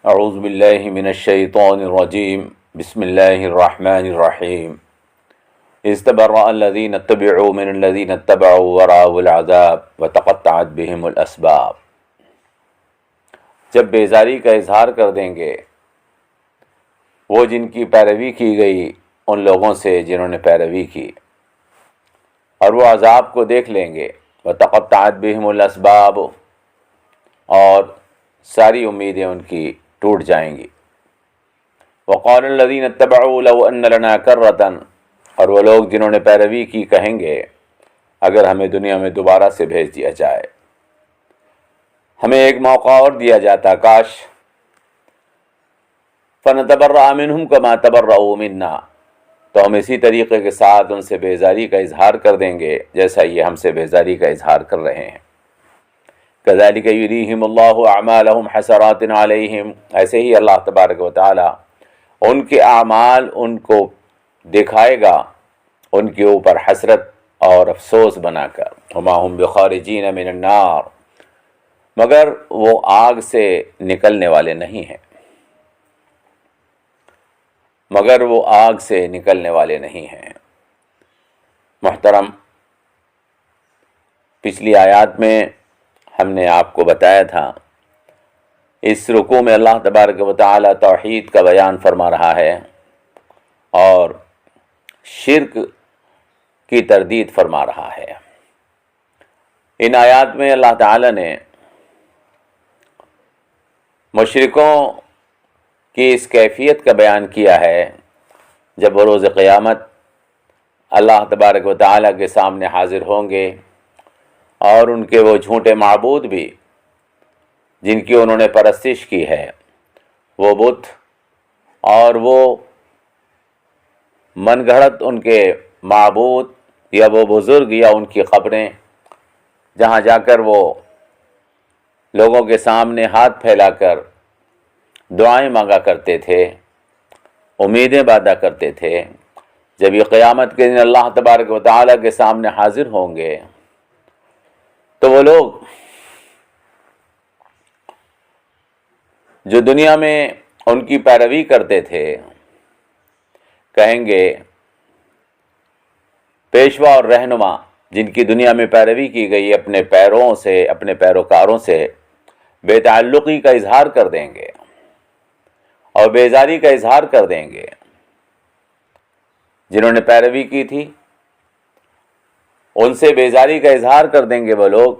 اعوذ باللہ من الشیطان الرجیم بسم اللہ الرحمن الرحیم استبرأ الذین اتبعوا من الذین اتبعوا ورأوا العذاب وتقطعت بهم الاسباب۔ جب بیزاری کا اظہار کر دیں گے وہ جن کی پیروی کی گئی ان لوگوں سے جنہوں نے پیروی کی، اور وہ عذاب کو دیکھ لیں گے، وتقطعت بهم الاسباب، اور ساری امیدیں ان کی ٹوٹ جائیں گی۔ وقال الذین اتبعوا لو ان لنا کرۃ، اور وہ لوگ جنہوں نے پیروی کی کہیں گے اگر ہمیں دنیا میں دوبارہ سے بھیج دیا جائے، ہمیں ایک موقع اور دیا جاتا کاش۔ فنتبرأ منہم کما تبرؤوا منا، تو ہم اسی طریقے کے ساتھ ان سے بیزاری کا اظہار کر دیں گے جیسا یہ ہم سے بیزاری کا اظہار کر رہے ہیں۔ کذالک یریہم اللہ اعمالہم حسرات علیہم، ایسے ہی اللہ تبارک و تعالی ان کے اعمال ان کو دکھائے گا ان کے اوپر حسرت اور افسوس بنا کر۔ وما ہم بخارجین من النار، مگر وہ آگ سے نکلنے والے نہیں ہیں، مگر وہ آگ سے نکلنے والے نہیں ہیں۔ محترم، پچھلی آیات میں ہم نے آپ کو بتایا تھا، اس رکوع میں اللہ تبارک و تعالی توحید کا بیان فرما رہا ہے اور شرک کی تردید فرما رہا ہے۔ ان آیات میں اللہ تعالی نے مشرکوں کی اس کیفیت کا بیان کیا ہے جب وہ روز قیامت اللہ تبارک و تعالی کے سامنے حاضر ہوں گے، اور ان کے وہ جھوٹے معبود بھی جن کی انہوں نے پرستش کی ہے، وہ بت اور وہ من گھڑت ان کے معبود یا وہ بزرگ یا ان کی قبریں، جہاں جا کر وہ لوگوں کے سامنے ہاتھ پھیلا کر دعائیں مانگا کرتے تھے، امیدیں باندھا کرتے تھے، جب یہ قیامت کے دن اللہ تبارک و تعالیٰ کے سامنے حاضر ہوں گے تو وہ لوگ جو دنیا میں ان کی پیروی کرتے تھے کہیں گے، پیشوا اور رہنما جن کی دنیا میں پیروی کی گئی اپنے پیروں سے، اپنے پیروکاروں سے بے تعلقی کا اظہار کر دیں گے اور بیزاری کا اظہار کر دیں گے۔ جنہوں نے پیروی کی تھی ان سے بیزاری کا اظہار کر دیں گے وہ لوگ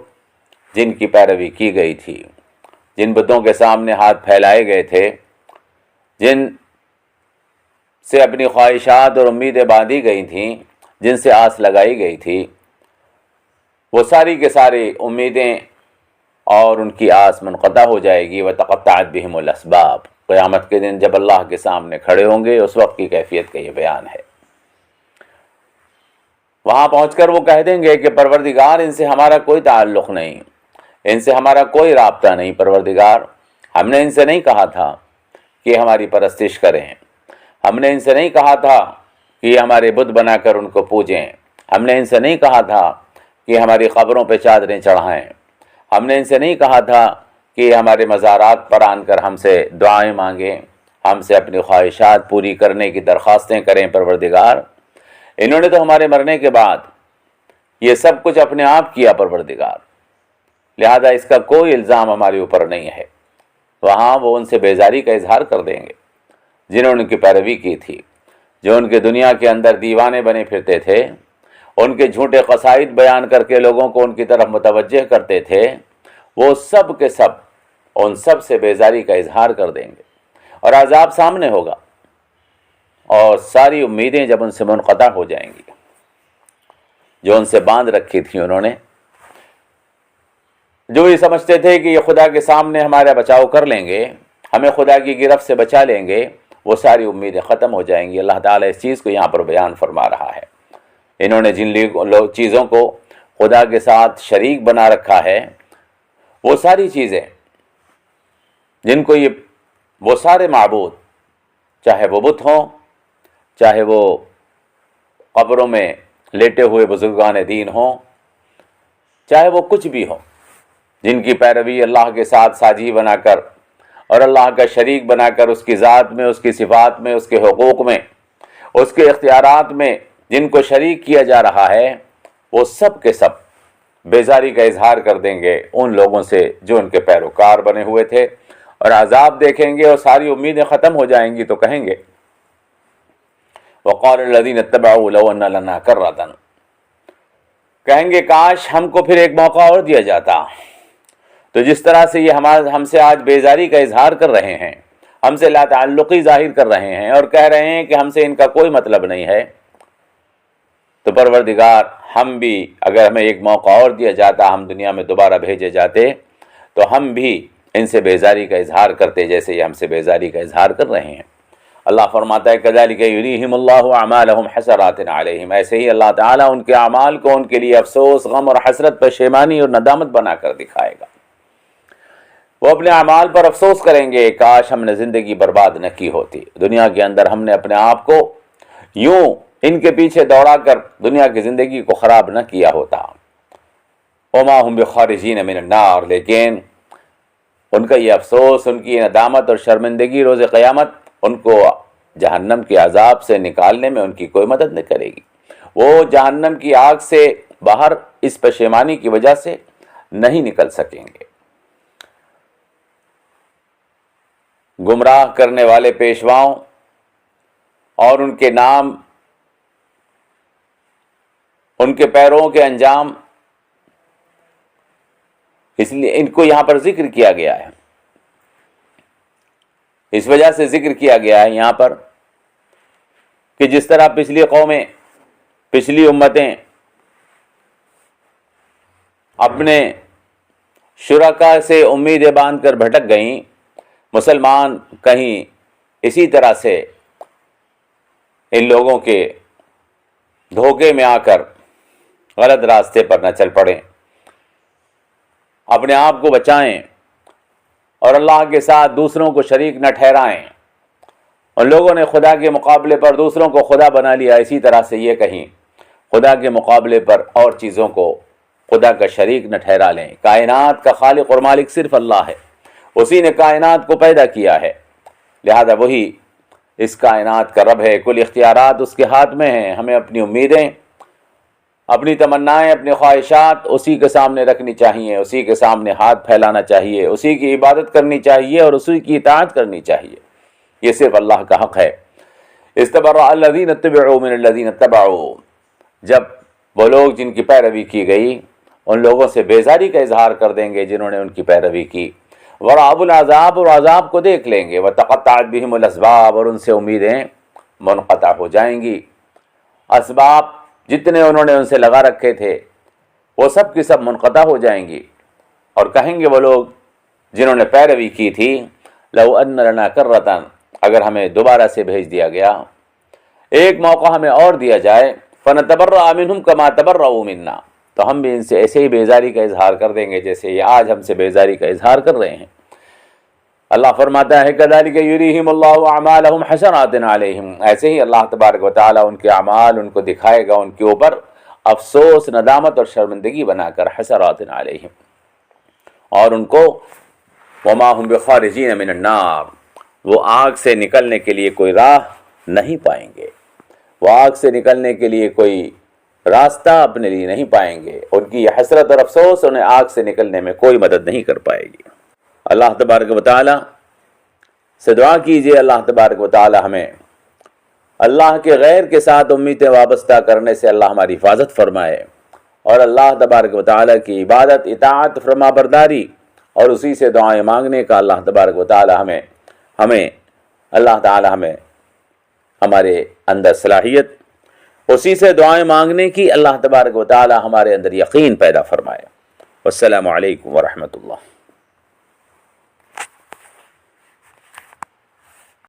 جن کی پیروی کی گئی تھی، جن بتوں کے سامنے ہاتھ پھیلائے گئے تھے، جن سے اپنی خواہشات اور امیدیں باندھی گئی تھیں، جن سے آس لگائی گئی تھی، وہ ساری کے ساری امیدیں اور ان کی آس منقطع ہو جائے گی۔ وتقطعت بہم الاسباب، قیامت کے دن جب اللہ کے سامنے کھڑے ہوں گے اس وقت کی کیفیت کا یہ بیان ہے۔ وہاں پہنچ کر وہ کہہ دیں گے کہ پروردگار ان سے ہمارا کوئی تعلق نہیں، ان سے ہمارا کوئی رابطہ نہیں، پروردگار ہم نے ان سے نہیں کہا تھا کہ ہماری پرستش کریں، ہم نے ان سے نہیں کہا تھا کہ ہمارے بت بنا کر ان کو پوجیں، ہم نے ان سے نہیں کہا تھا کہ ہماری قبروں پہ چادریں چڑھائیں، ہم نے ان سے نہیں کہا تھا کہ ہمارے مزارات پر آن کر ہم سے دعائیں مانگیں، ہم سے اپنی خواہشات پوری کرنے کی درخواستیں کریں۔ پروردگار انہوں نے تو ہمارے مرنے کے بعد یہ سب کچھ اپنے آپ کیا پروردگار، لہذا اس کا کوئی الزام ہمارے اوپر نہیں ہے۔ وہاں وہ ان سے بیزاری کا اظہار کر دیں گے جنہوں نے ان کی پیروی کی تھی، جو ان کے دنیا کے اندر دیوانے بنے پھرتے تھے، ان کے جھوٹے قصائد بیان کر کے لوگوں کو ان کی طرف متوجہ کرتے تھے، وہ سب کے سب ان سب سے بیزاری کا اظہار کر دیں گے، اور عذاب سامنے ہوگا، اور ساری امیدیں جب ان سے منقطع ہو جائیں گی جو ان سے باندھ رکھی تھی انہوں نے، جو یہ سمجھتے تھے کہ یہ خدا کے سامنے ہمارا بچاؤ کر لیں گے، ہمیں خدا کی گرفت سے بچا لیں گے، وہ ساری امیدیں ختم ہو جائیں گی۔ اللہ تعالیٰ اس چیز کو یہاں پر بیان فرما رہا ہے۔ انہوں نے جن چیزوں کو خدا کے ساتھ شریک بنا رکھا ہے، وہ ساری چیزیں جن کو وہ سارے معبود، چاہے وہ بت ہوں، چاہے وہ قبروں میں لیٹے ہوئے بزرگان دین ہوں، چاہے وہ کچھ بھی ہو، جن کی پیروی اللہ کے ساتھ ساجی بنا کر اور اللہ کا شریک بنا کر اس کی ذات میں، اس کی صفات میں، اس کے حقوق میں، اس کے اختیارات میں جن کو شریک کیا جا رہا ہے، وہ سب کے سب بیزاری کا اظہار کر دیں گے ان لوگوں سے جو ان کے پیروکار بنے ہوئے تھے، اور عذاب دیکھیں گے اور ساری امیدیں ختم ہو جائیں گی تو کہیں گے وقال الذین اتبعوا لو ان لنا کرۃ، کہیں گے کاش ہم کو پھر ایک موقع اور دیا جاتا۔ تو جس طرح سے یہ ہم سے آج بیزاری کا اظہار کر رہے ہیں، ہم سے لا تعلقی ظاہر کر رہے ہیں اور کہہ رہے ہیں کہ ہم سے ان کا کوئی مطلب نہیں ہے، تو پروردگار ہم بھی اگر ہمیں ایک موقع اور دیا جاتا، ہم دنیا میں دوبارہ بھیجے جاتے، تو ہم بھی ان سے بیزاری کا اظہار کرتے جیسے یہ ہم سے بیزاری کا اظہار کر رہے ہیں۔ اللہ فرماتا ہے کذالک یریہم اللہ اعمالہم حسرات علیہم، ایسے ہی اللہ تعالیٰ ان کے اعمال کو ان کے لیے افسوس، غم اور حسرت، پشیمانی اور ندامت بنا کر دکھائے گا۔ وہ اپنے اعمال پر افسوس کریں گے، کاش ہم نے زندگی برباد نہ کی ہوتی، دنیا کے اندر ہم نے اپنے آپ کو یوں ان کے پیچھے دوڑا کر دنیا کی زندگی کو خراب نہ کیا ہوتا۔ وما هم بخارجین من النار، لیکن ان کا یہ افسوس، ان کی ندامت اور شرمندگی روز قیامت ان کو جہنم کے عذاب سے نکالنے میں ان کی کوئی مدد نہیں کرے گی۔ وہ جہنم کی آگ سے باہر اس پشیمانی کی وجہ سے نہیں نکل سکیں گے۔ گمراہ کرنے والے پیشواؤں اور ان کے نام، ان کے پیروں کے انجام، اس لیے ان کو یہاں پر ذکر کیا گیا ہے، اس وجہ سے ذکر کیا گیا ہے یہاں پر کہ جس طرح پچھلی قومیں، پچھلی امتیں اپنے شرکاء سے امیدیں باندھ کر بھٹک گئیں، مسلمان کہیں اسی طرح سے ان لوگوں کے دھوکے میں آ کر غلط راستے پر نہ چل پڑیں، اپنے آپ کو بچائیں اور اللہ کے ساتھ دوسروں کو شریک نہ ٹھہرائیں۔ ان لوگوں نے خدا کے مقابلے پر دوسروں کو خدا بنا لیا، اسی طرح سے یہ کہیں خدا کے مقابلے پر اور چیزوں کو خدا کا شریک نہ ٹھہرا لیں۔ کائنات کا خالق اور مالک صرف اللہ ہے، اسی نے کائنات کو پیدا کیا ہے، لہذا وہی اس کائنات کا رب ہے، کل اختیارات اس کے ہاتھ میں ہیں۔ ہمیں اپنی امیدیں، اپنی تمنائیں، اپنی خواہشات اسی کے سامنے رکھنی چاہیے، اسی کے سامنے ہاتھ پھیلانا چاہیے، اسی کی عبادت کرنی چاہیے اور اسی کی اطاعت کرنی چاہیے، یہ صرف اللہ کا حق ہے۔ استبرأ الذین اتبعوا من الذین اتبعوا، جب وہ لوگ جن کی پیروی کی گئی ان لوگوں سے بیزاری کا اظہار کر دیں گے جنہوں نے ان کی پیروی کی، ورأوا العذاب، اور عذاب کو دیکھ لیں گے، وتقطعت بہم الاسباب، اور ان سے امیدیں منقطع ہو جائیں گی۔ اسباب جتنے انہوں نے ان سے لگا رکھے تھے وہ سب کی سب منقطع ہو جائیں گی، اور کہیں گے وہ لوگ جنہوں نے پیروی کی تھی لو ان لنا کرۃ، اگر ہمیں دوبارہ سے بھیج دیا گیا، ایک موقع ہمیں اور دیا جائے، فنتبرأ منہم کما تبرؤوا منا، تو ہم بھی ان سے ایسے ہی بیزاری کا اظہار کر دیں گے جیسے یہ آج ہم سے بیزاری کا اظہار کر رہے ہیں۔ اللہ فرماتا ہے کذالک یریہم اللہ اعمالہم حسرات علیہم، ایسے ہی اللہ تبارک و تعالیٰ ان کے اعمال ان کو دکھائے گا ان کے اوپر افسوس، ندامت اور شرمندگی بنا کر، حسرات علیہم، اور ان کو وما ہم بخارجین من النار، وہ آگ سے نکلنے کے لیے کوئی راہ نہیں پائیں گے، وہ آگ سے نکلنے کے لیے کوئی راستہ اپنے لیے نہیں پائیں گے، ان کی یہ حسرت اور افسوس انہیں آگ سے نکلنے میں کوئی مدد نہیں کر پائے گی۔ اللہ تبارک و تعالی سے دعا کیجئے اللہ تبارک و تعالی ہمیں اللہ کے غیر کے ساتھ امیدیں وابستہ کرنے سے اللہ ہماری حفاظت فرمائے، اور اللہ تبارک و تعالی کی عبادت، اطاعت، فرما برداری اور اسی سے دعائیں مانگنے کا اللہ تبارک و تعالی ہمیں اللہ تعالی ہمیں ہمارے اندر صلاحیت اسی سے دعائیں مانگنے کی اللہ تبارک و تعالی ہمارے اندر یقین پیدا فرمائے۔ والسلام علیکم ورحمۃ اللہ۔